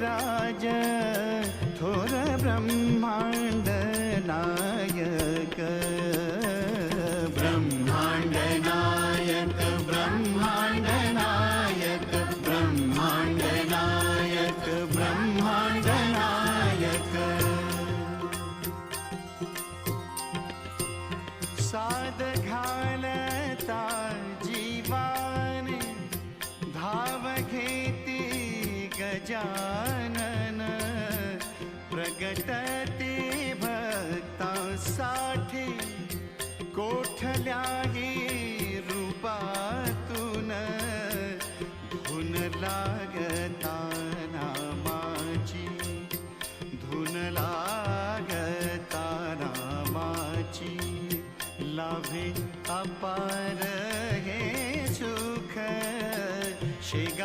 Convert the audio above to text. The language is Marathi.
राज थोर ब्रह्मांड नायक ब्रह्मांड नायक ब्रह्मांड नायक ब्रह्मांड नायक ब्रह्मांड नायक साद घालता जीवाने धाव घेती गजानन प्रगटते भक्तांसाठी कोठल्याही रूपातून धुन लागता नामाची धुन लागता नामाची लाभे अपार हे सुख शेग